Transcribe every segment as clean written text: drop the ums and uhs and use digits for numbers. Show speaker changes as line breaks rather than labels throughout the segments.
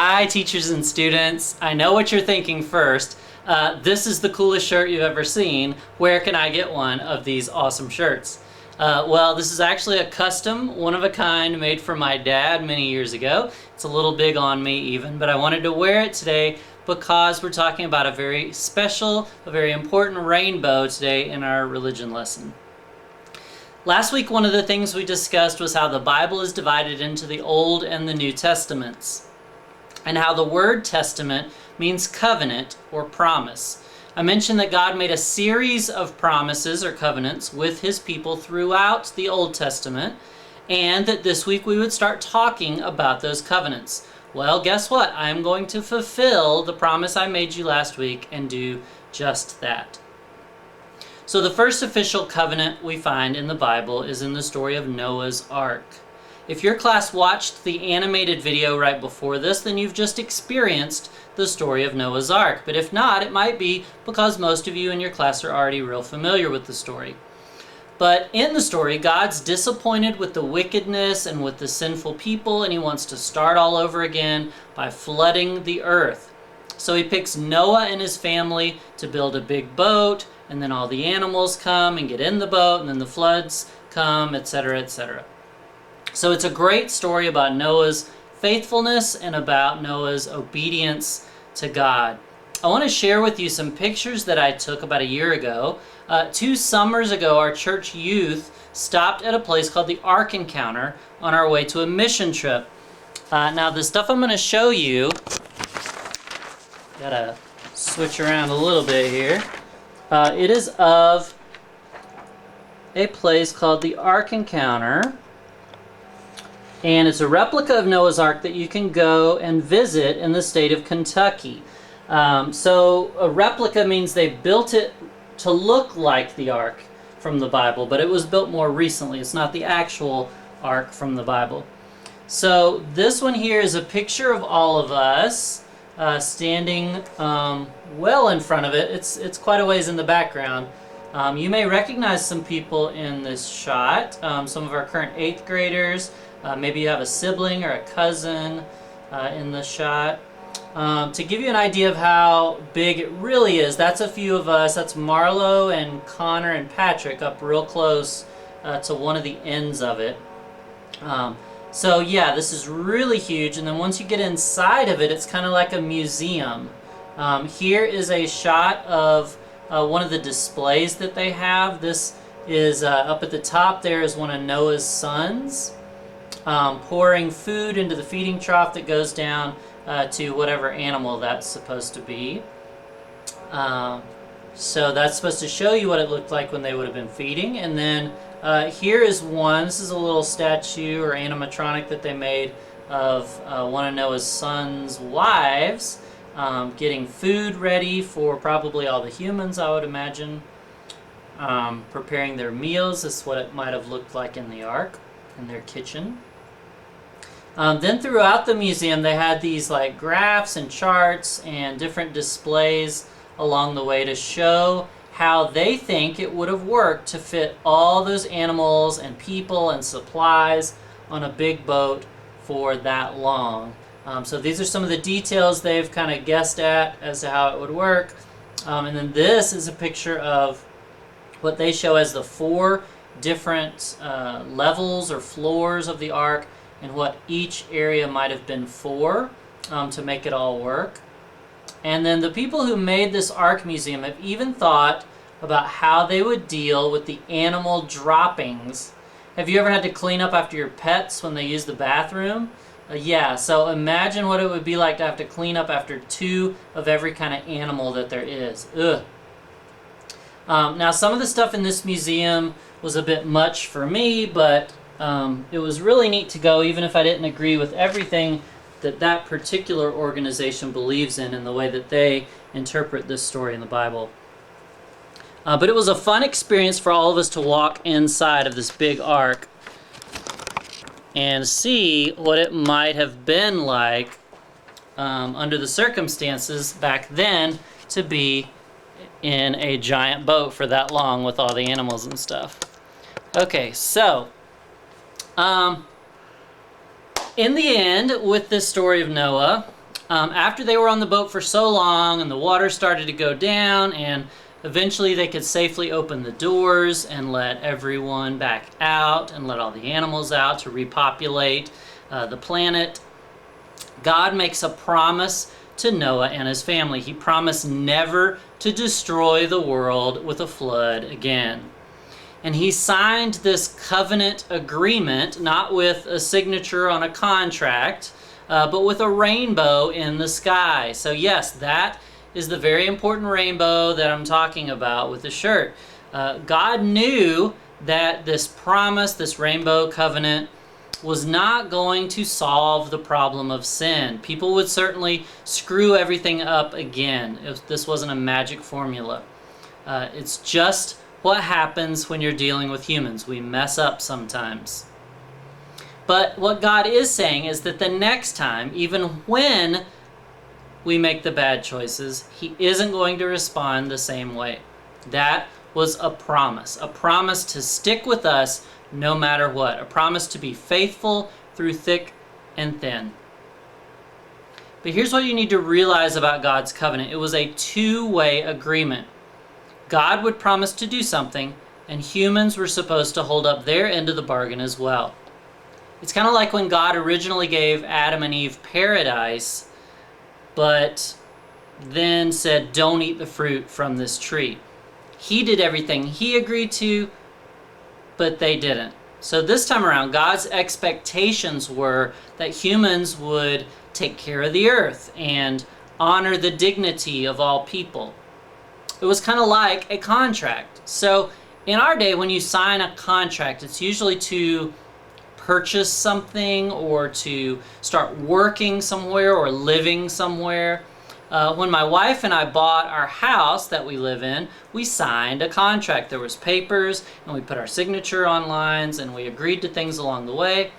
Hi, teachers and students. I know what you're thinking first. This is the coolest shirt you've ever seen. Where can I get one of these awesome shirts? Well, this is actually a custom, one-of-a-kind, made for my dad many years ago. It's a little big on me even, but I wanted to wear it today because we're talking about a very special, a very important rainbow today in our religion lesson. Last week, one of the things we discussed was how the Bible is divided into the Old and the New Testaments, and how the word testament means covenant or promise. I mentioned that God made a series of promises or covenants with his people throughout the Old Testament, and that this week we would start talking about those covenants. Well, guess what? I'm going to fulfill the promise I made you last week and do just that. So the first official covenant we find in the Bible is in the story of Noah's Ark. If your class watched the animated video right before this, then you've just experienced the story of Noah's Ark. But if not, it might be because most of you in your class are already real familiar with the story. But in the story, God's disappointed with the wickedness and with the sinful people, and he wants to start all over again by flooding the earth. So he picks Noah and his family to build a big boat, and then all the animals come and get in the boat, and then the floods come, etc., etc. So it's a great story about Noah's faithfulness and about Noah's obedience to God. I want to share with you some pictures that I took about a year ago. 2 summers ago, our church youth stopped at a place called the Ark Encounter on our way to a mission trip. Now, the stuff I'm going to show you, gotta switch around a little bit here. It is of a place called the Ark Encounter. And it's a replica of Noah's Ark that you can go and visit in the state of Kentucky. So a replica means they built it to look like the Ark from the Bible, but it was built more recently. It's not the actual Ark from the Bible. So this one here is a picture of all of us standing well in front of it. It's quite a ways in the background. You may recognize some people in this shot, some of our current 8th graders. Maybe you have a sibling or a cousin in the shot. To give you an idea of how big it really is, that's a few of us. That's Marlo and Connor and Patrick up real close to one of the ends of it. So yeah, this is really huge. And then once you get inside of it, it's kind of like a museum. Here is a shot of one of the displays that they have. This is up at the top there is one of Noah's sons. Pouring food into the feeding trough that goes down to whatever animal that's supposed to be. So that's supposed to show you what it looked like when they would have been feeding. And then here is one. This is a little statue or animatronic that they made of one of Noah's sons' wives getting food ready for probably all the humans, I would imagine. Preparing their meals. This is what it might have looked like in the ark, in their kitchen. Then throughout the museum, they had these like graphs and charts and different displays along the way to show how they think it would have worked to fit all those animals and people and supplies on a big boat for that long. So these are some of the details they've kind of guessed at as to how it would work. And then this is a picture of what they show as the 4 different levels or floors of the ark, and what each area might have been for to make it all work. And then the people who made this Ark Museum have even thought about how they would deal with the animal droppings. Have you ever had to clean up after your pets when they use the bathroom? Yeah, so imagine what it would be like to have to clean up after 2 of every kind of animal that there is. Ugh. Now, some of the stuff in this museum was a bit much for me, but it was really neat to go, even if I didn't agree with everything that that particular organization believes in the way that they interpret this story in the Bible. But it was a fun experience for all of us to walk inside of this big ark and see what it might have been like under the circumstances back then to be in a giant boat for that long with all the animals and stuff. Okay, so in the end, with this story of Noah, after they were on the boat for so long and the water started to go down and eventually they could safely open the doors and let everyone back out and let all the animals out to repopulate the planet, God makes a promise to Noah and his family. He promised never to destroy the world with a flood again. And he signed this covenant agreement, not with a signature on a contract, but with a rainbow in the sky. So yes, that is the very important rainbow that I'm talking about with the shirt. God knew that this promise, this rainbow covenant, was not going to solve the problem of sin. People would certainly screw everything up again if this wasn't a magic formula. It's just what happens when you're dealing with humans. We mess up sometimes. But what God is saying is that the next time, even when we make the bad choices, He isn't going to respond the same way. That was a promise to stick with us no matter what, a promise to be faithful through thick and thin. But here's what you need to realize about God's covenant. It was a two-way agreement. God would promise to do something, and humans were supposed to hold up their end of the bargain as well. It's kind of like when God originally gave Adam and Eve paradise, but then said, don't eat the fruit from this tree. He did everything He agreed to, but they didn't. So this time around, God's expectations were that humans would take care of the earth and honor the dignity of all people. It was kind of like a contract. So in our day, when you sign a contract, it's usually to purchase something or to start working somewhere or living somewhere. When my wife and I bought our house that we live in, we signed a contract. There was papers, and we put our signature on lines, and we agreed to things along the way.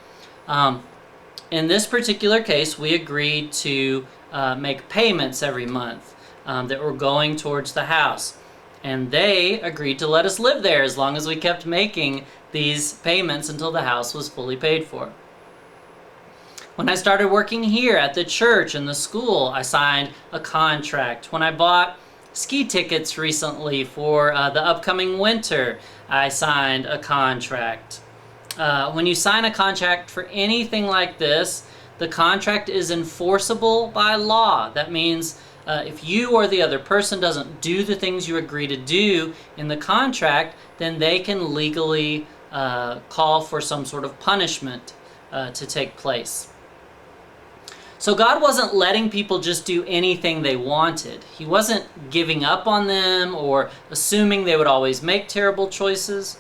In this particular case, we agreed to make payments every month that were going towards the house. And they agreed to let us live there as long as we kept making these payments until the house was fully paid for. When I started working here at the church and the school, I signed a contract. When I bought ski tickets recently for the upcoming winter, I signed a contract. When you sign a contract for anything like this, the contract is enforceable by law. That means if you or the other person doesn't do the things you agree to do in the contract, then they can legally call for some sort of punishment to take place. So God wasn't letting people just do anything they wanted. He wasn't giving up on them or assuming they would always make terrible choices.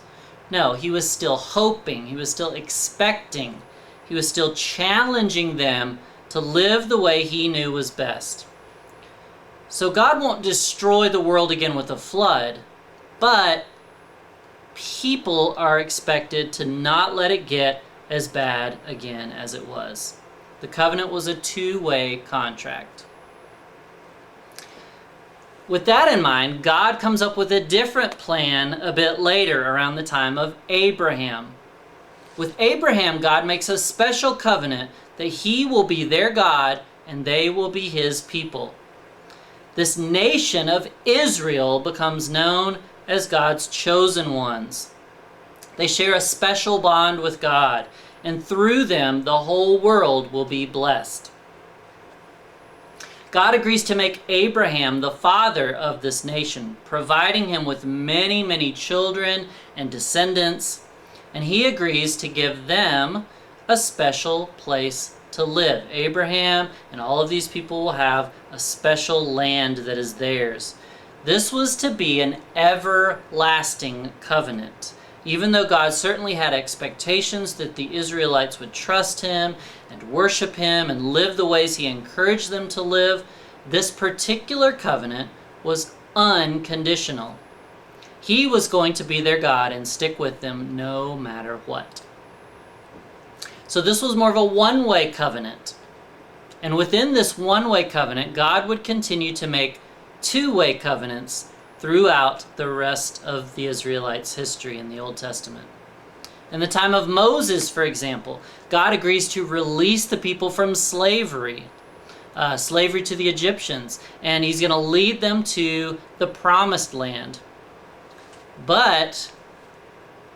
No, He was still hoping. He was still expecting. He was still challenging them to live the way He knew was best. So God won't destroy the world again with a flood, but people are expected to not let it get as bad again as it was. The covenant was a two-way contract. With that in mind, God comes up with a different plan a bit later, around the time of Abraham. With Abraham, God makes a special covenant that He will be their God and they will be His people. This nation of Israel becomes known as God's chosen ones. They share a special bond with God, and through them, the whole world will be blessed. God agrees to make Abraham the father of this nation, providing him with many, many children and descendants, and He agrees to give them a special place to live. Abraham and all of these people will have a special land that is theirs. This was to be an everlasting covenant. Even though God certainly had expectations that the Israelites would trust Him and worship Him and live the ways He encouraged them to live, this particular covenant was unconditional. He was going to be their God and stick with them no matter what. So this was more of a one-way covenant. And within this one-way covenant, God would continue to make two-way covenants throughout the rest of the Israelites' history in the Old Testament. In the time of Moses, for example, God agrees to release the people from slavery. slavery to the Egyptians, and he's going to lead them to the promised land. But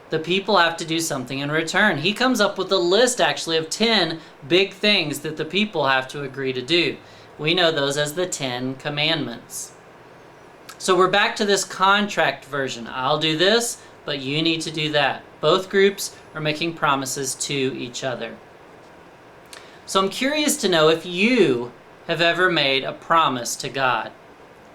the people have to do something in return. He comes up with a list actually of 10 big things that the people have to agree to do. We know those as the 10 Commandments. So we're back to this contract version. I'll do this, but you need to do that. Both groups are making promises to each other. So I'm curious to know if you have ever made a promise to God.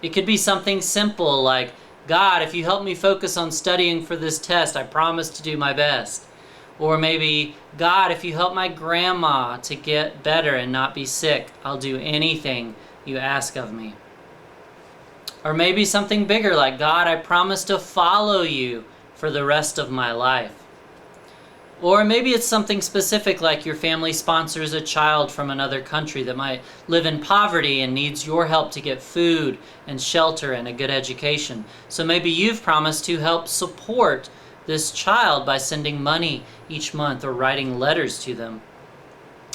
It could be something simple like, God, if you help me focus on studying for this test, I promise to do my best. Or maybe, God, if you help my grandma to get better and not be sick, I'll do anything you ask of me. Or maybe something bigger like, God, I promise to follow you for the rest of my life. Or maybe it's something specific like your family sponsors a child from another country that might live in poverty and needs your help to get food and shelter and a good education. So maybe you've promised to help support this child by sending money each month or writing letters to them.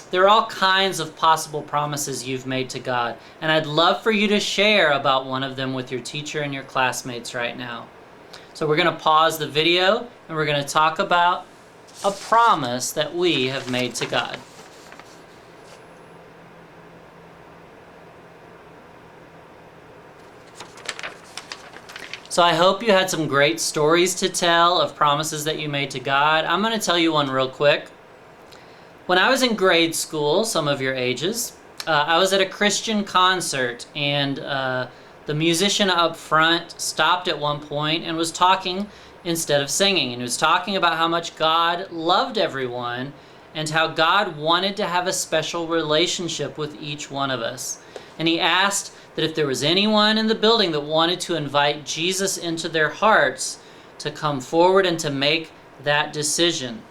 There are all kinds of possible promises you've made to God, and I'd love for you to share about one of them with your teacher and your classmates right now. So we're going to pause the video and we're going to talk about a promise that we have made to God. So I hope you had some great stories to tell of promises that you made to God. I'm going to tell you one real quick. When I was in grade school, some of your ages, I was at a Christian concert, and the musician up front stopped at one point and was talking instead of singing. And he was talking about how much God loved everyone and how God wanted to have a special relationship with each one of us. And he asked that if there was anyone in the building that wanted to invite Jesus into their hearts, to come forward and to make that decision.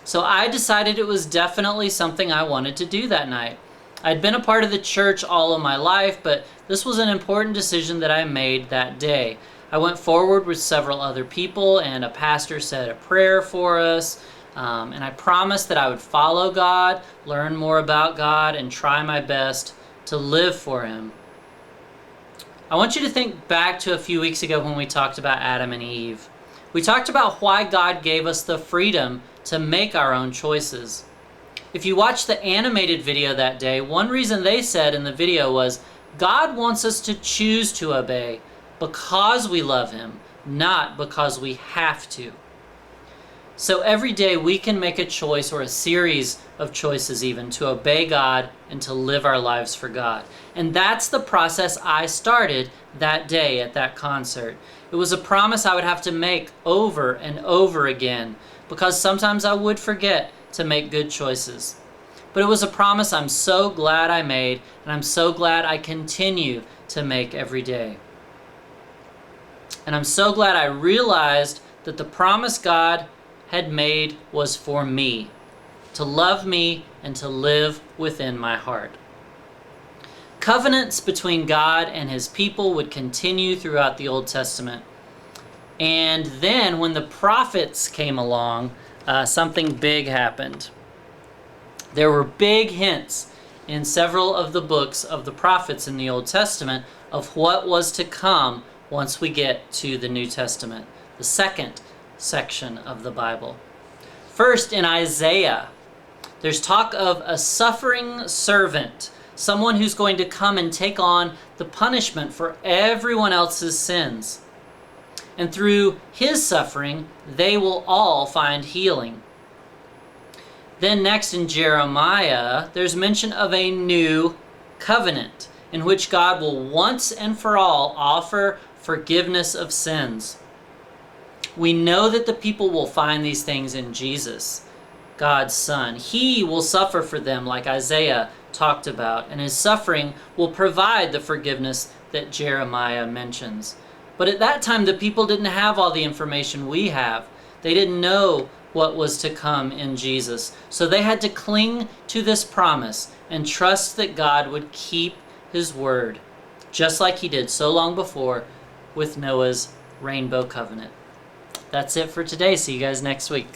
So I decided it was definitely something I wanted to do that night. I'd been a part of the church all of my life, but this was an important decision that I made that day. I went forward with several other people, and a pastor said a prayer for us, and I promised that I would follow God, learn more about God, and try my best to live for Him. I want you to think back to a few weeks ago when we talked about Adam and Eve. We talked about why God gave us the freedom to make our own choices. If you watched the animated video that day, one reason they said in the video was, God wants us to choose to obey because we love Him, not because we have to. So every day we can make a choice, or a series of choices even, to obey God and to live our lives for God. And that's the process I started that day at that concert. It was a promise I would have to make over and over again, because sometimes I would forget to make good choices. But it was a promise I'm so glad I made, and I'm so glad I continue to make every day. And I'm so glad I realized that the promise God had made was for me, to love me and to live within my heart. Covenants between God and His people would continue throughout the Old Testament. And then when the prophets came along, something big happened. There were big hints in several of the books of the prophets in the Old Testament of what was to come once we get to the New Testament, the second section of the Bible. First, in Isaiah, there's talk of a suffering servant, someone who's going to come and take on the punishment for everyone else's sins. And through his suffering, they will all find healing. Then next in Jeremiah, there's mention of a new covenant in which God will once and for all offer forgiveness of sins. We know that the people will find these things in Jesus, God's Son. He will suffer for them like Isaiah talked about, and His suffering will provide the forgiveness that Jeremiah mentions. But at that time, the people didn't have all the information we have. They didn't know what was to come in Jesus. So they had to cling to this promise and trust that God would keep His word, just like He did so long before with Noah's rainbow covenant. That's it for today. See you guys next week.